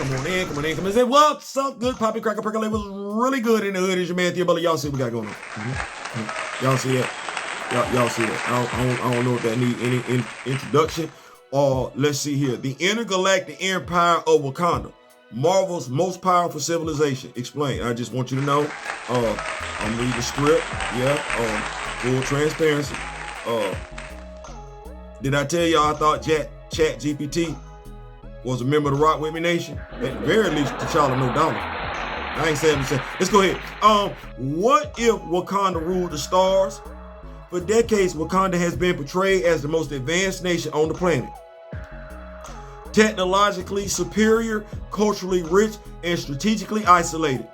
Come on in. Come on. Say, what's up, good poppy cracker percolate was really good in the hood. Is your man Theobald? Y'all see what we got going on? Y'all see that? Y'all see that? I don't know if that need any introduction. Let's see here. The Intergalactic Empire of Wakanda, Marvel's most powerful civilization. Explain. I just want you to know. I'm reading the script. Yeah. Full transparency. Did I tell y'all I thought Chat GPT was a member of the Rock With Me Nation? At the very least, T'Challa no dollar. I ain't saying to say. Let's go ahead. What if Wakanda ruled the stars? For decades, Wakanda has been portrayed as the most advanced nation on the planet. Technologically superior, culturally rich, and strategically isolated.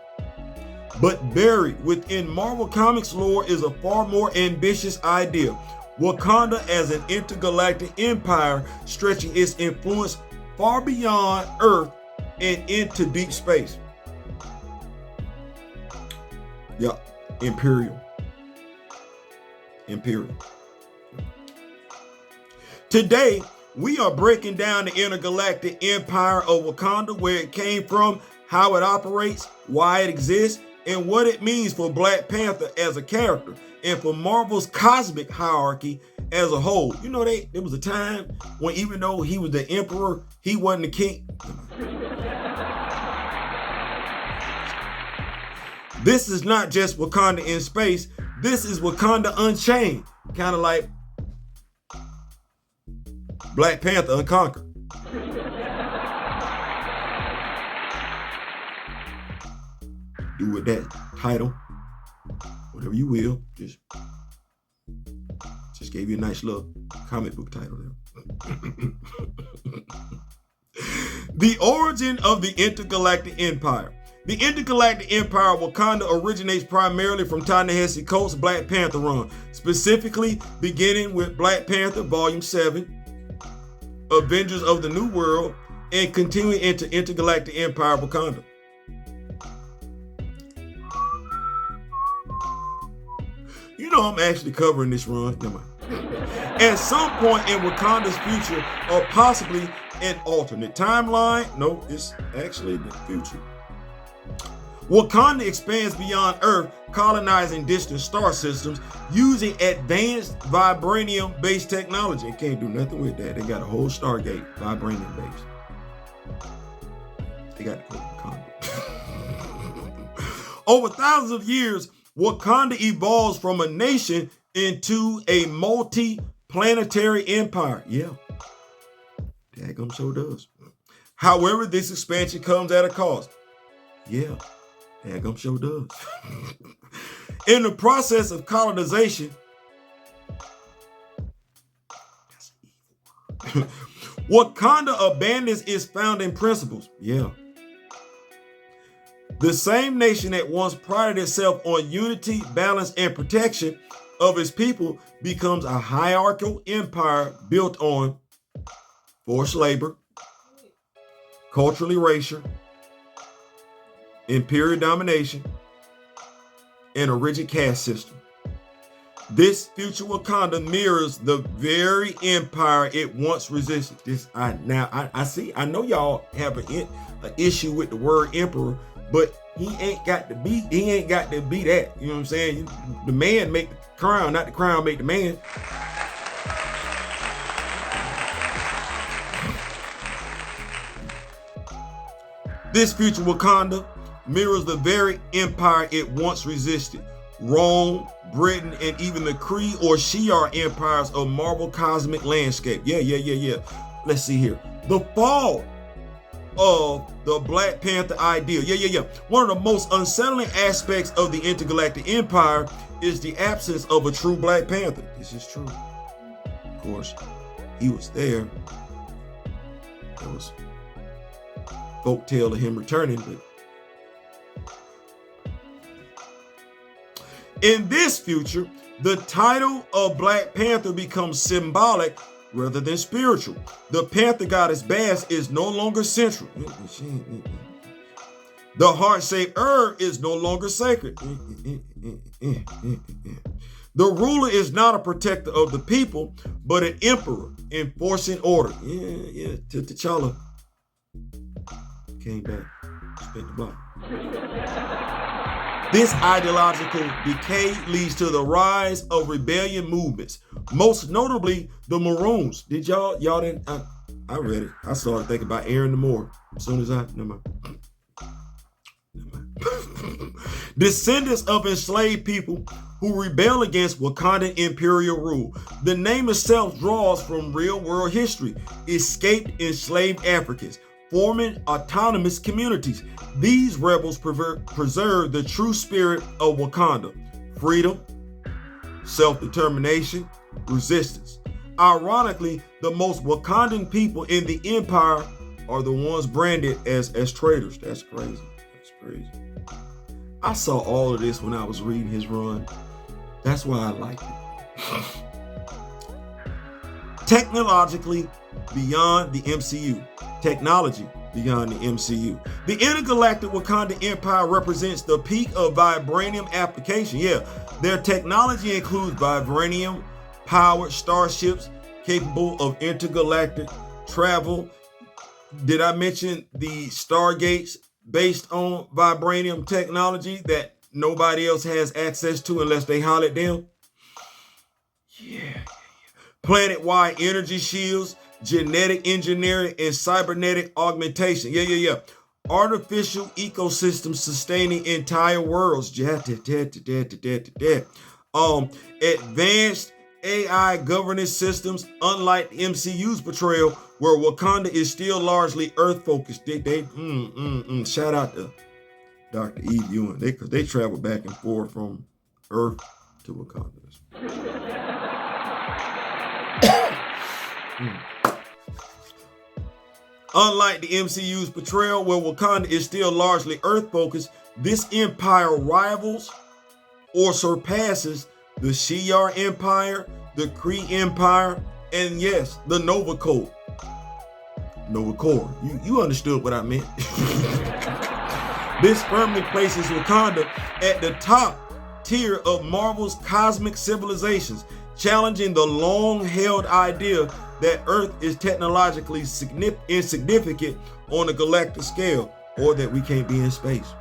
But buried within Marvel Comics lore is a far more ambitious idea. Wakanda as an intergalactic empire stretching its influence far beyond Earth and into deep space. Yeah, Imperial. Today, we are breaking down the Intergalactic Empire of Wakanda, where it came from, how it operates, why it exists, and what it means for Black Panther as a character, and for Marvel's cosmic hierarchy as a whole. You know, there was a time when even though he was the emperor, he wasn't the king. This is not just Wakanda in space. This is Wakanda Unchained. Kind of like Black Panther Unconquered. Do with that title whatever you will. Just gave you a nice little comic book title there. The origin of the Intergalactic Empire. The Intergalactic Empire of Wakanda originates primarily from Ta-Nehisi Coates' Black Panther run, specifically beginning with Black Panther Volume 7, Avengers of the New World, and continuing into Intergalactic Empire of Wakanda. You know I'm actually covering this run. Never mind. At some point in Wakanda's future, or possibly an alternate timeline. No, it's actually the future. Wakanda expands beyond Earth, colonizing distant star systems using advanced vibranium-based technology. It can't do nothing with that. They got a whole Stargate vibranium-based. They got to go Wakanda. Over thousands of years, Wakanda evolves from a nation into a multi-planetary empire. Yeah, daggum so does. However, this expansion comes at a cost. Yeah, daggum so does. In the process of colonization, that's evil. Wakanda abandons its founding principles. Yeah. The same nation that once prided itself on unity, balance, and protection of its people becomes a hierarchical empire built on forced labor, culturally racial, imperial domination, and a rigid caste system. This future Wakanda mirrors the very empire it once resisted. I know y'all have an issue with the word emperor, but he ain't got to be that. You know what I'm saying? The man make the crown, not the crown make the man. This future Wakanda mirrors the very empire it once resisted. Rome, Britain, and even the Kree or Shi'ar empires of Marvel cosmic landscape. Yeah. Let's see here. The fall of the Black Panther ideal. Yeah. One of the most unsettling aspects of the Intergalactic Empire is the absence of a true Black Panther. This is true. Of course, he was there. There was folktale of him returning, but in this future, the title of Black Panther becomes symbolic rather than spiritual. The Panther goddess Bass is no longer central. The heart-shaped herb is no longer sacred. The ruler is not a protector of the people, but an emperor enforcing order. Yeah, to T'Challa. Came back, spent the block. This ideological decay leads to the rise of rebellion movements, most notably the Maroons. Did y'all didn't? I read it. I started thinking about Aaron the Moore as soon as never mind. Descendants of enslaved people who rebel against Wakandan imperial rule. The name itself draws from real-world history. Escaped enslaved Africans, forming autonomous communities. These rebels preserve the true spirit of Wakanda: freedom, self-determination, resistance. Ironically, the most Wakandan people in the empire are the ones branded as traitors. That's crazy. That's crazy. I saw all of this when I was reading his run. That's why I liked it. Technologically beyond the MCU. Technology beyond the MCU. The Intergalactic Wakanda Empire represents the peak of vibranium application. Yeah, their technology includes vibranium-powered starships capable of intergalactic travel. Did I mention the Stargates based on vibranium technology that nobody else has access to unless they holler at them? Yeah. Planet-wide energy shields, genetic engineering, and cybernetic augmentation. Yeah. Artificial ecosystems sustaining entire worlds. Advanced AI governance systems, unlike the MCU's portrayal, where Wakanda is still largely Earth-focused. Shout out to Dr. Eve Ewing. They travel back and forth from Earth to Wakanda. Unlike the MCU's portrayal, where Wakanda is still largely Earth-focused, this empire rivals or surpasses the Shi'ar Empire, the Kree Empire, and yes, the Nova Corps. You understood what I meant. This firmly places Wakanda at the top tier of Marvel's cosmic civilizations, challenging the long-held idea that Earth is technologically insignificant on a galactic scale, or that we can't be in space.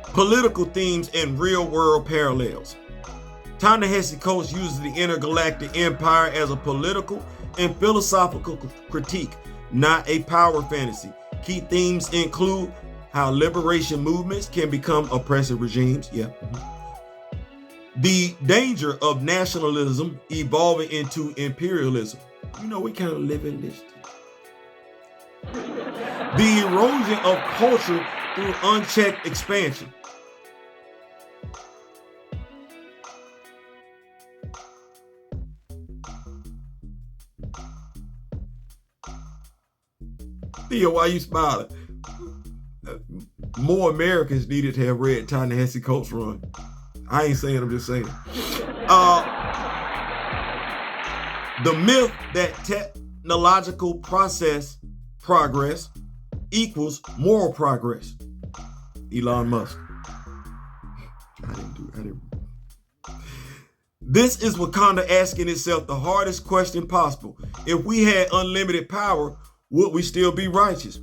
Political themes and real-world parallels. Ta-Nehisi Coates uses the Intergalactic Empire as a political and philosophical critique, not a power fantasy. Key themes include how liberation movements can become oppressive regimes. The danger of nationalism evolving into imperialism. You know, we kind of live in this. The erosion of culture through unchecked expansion. Theo, why you smiling? More Americans needed to have read Ta-Nehisi Coates' run. I ain't saying, I'm just saying. The myth that technological progress equals moral progress. Elon Musk. I didn't. This is Wakanda asking itself the hardest question possible. If we had unlimited power, would we still be righteous?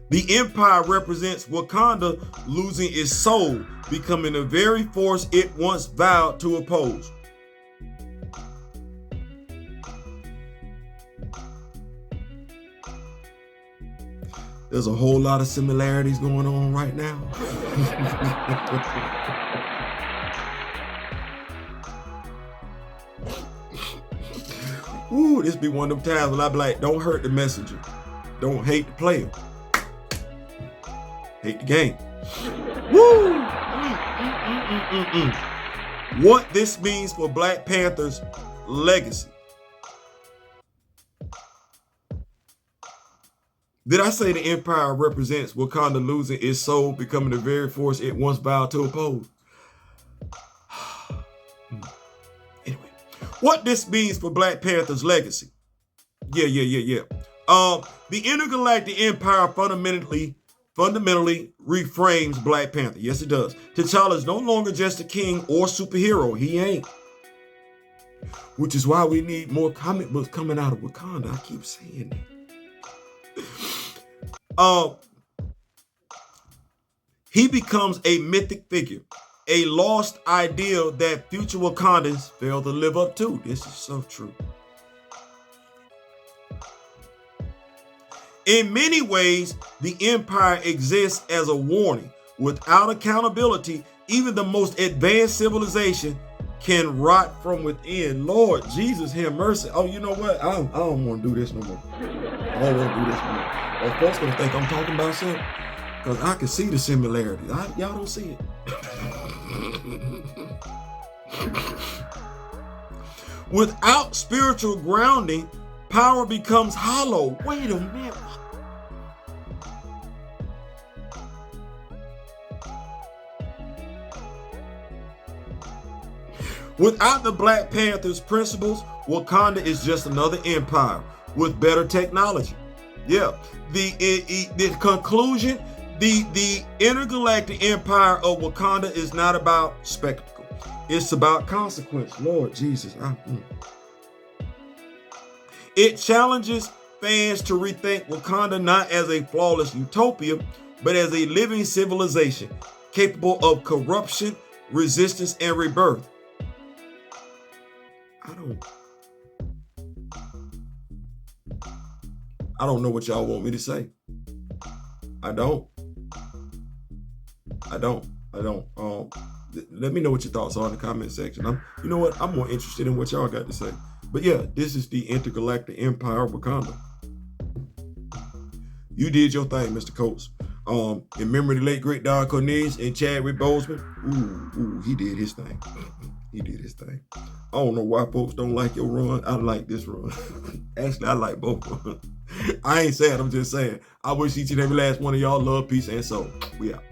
The Empire represents Wakanda losing its soul, becoming the very force it once vowed to oppose. There's a whole lot of similarities going on right now. Ooh, this be one of them times when I be like, don't hurt the messenger. Don't hate the player. Hate the game. Woo! What this means for Black Panther's legacy. Did I say the Empire represents Wakanda losing its soul, becoming the very force it once vowed to oppose? Anyway, what this means for Black Panther's legacy. Yeah. The Intergalactic Empire fundamentally fundamentally reframes Black Panther. Yes, it does. T'Challa is no longer just a king or superhero. He ain't. Which is why we need more comic books coming out of Wakanda. I keep saying that. He becomes a mythic figure, a lost ideal that future Wakandans fail to live up to. This is so true. In many ways, the Empire exists as a warning. Without accountability, even the most advanced civilization can rot from within. Lord Jesus, have mercy. Oh, you know what? I don't want to do this no more. I don't want to do this no more. Well, folks gonna think I'm talking about something, because I can see the similarities. Y'all don't see it. Without spiritual grounding, power becomes hollow. Wait a minute. Without the Black Panther's principles, Wakanda is just another empire with better technology. Yeah, the conclusion, the intergalactic empire of Wakanda is not about spectacle. It's about consequence. Lord Jesus. It challenges fans to rethink Wakanda not as a flawless utopia, but as a living civilization capable of corruption, resistance, and rebirth. I don't know what y'all want me to say. I don't. Let me know what your thoughts are in the comment section. You know what? I'm more interested in what y'all got to say. But yeah, this is the Intergalactic Empire of Wakanda. You did your thing, Mr. Coates. In memory of the late great Don Cornelius and Chadwick Boseman. Ooh, he did his thing. He did his thing. I don't know why folks don't like your run. I like this run. Actually, I like both of them. I ain't saying, I'm just saying. I wish each and every last one of y'all love, peace, and soul. We out.